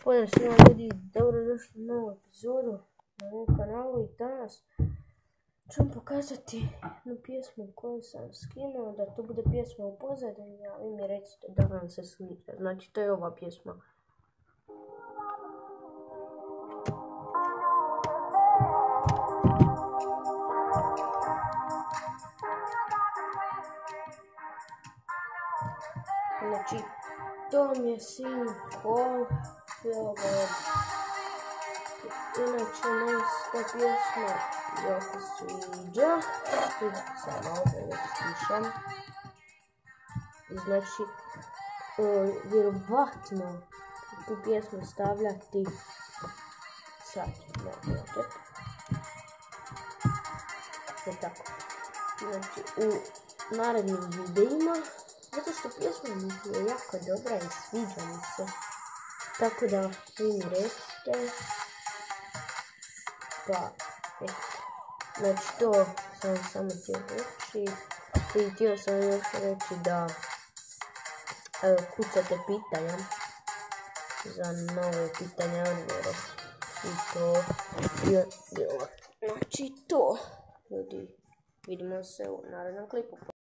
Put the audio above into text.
Pozdrav svima ljudi, dobro došli u novu epizodu na mom kanalu i danas ću vam pokazati jednu pjesmu koju sam skinuo, da to bude pjesma u pozadini, a vi mi recite da vam se sviđa. Znači to je ova pjesma. Znači to mi je sin Paul Philbert. Inače meni se ta pjesma jako sviđa. Sad malo da stišam. Znači, vjerovatno tu pjesmu stavljati sad ću malo tako. Znači u narednim videima, zato što pjesma mi je jako dobra i sviđa mi se. Tako da vi mi recite. Pa, eto. Znači to sam samo htio reći. I htio sam još reći da kucate pitanja za nove pitanja odgovore. I to je bilo. Znači to, ljudi, vidimo se u narednom klipu.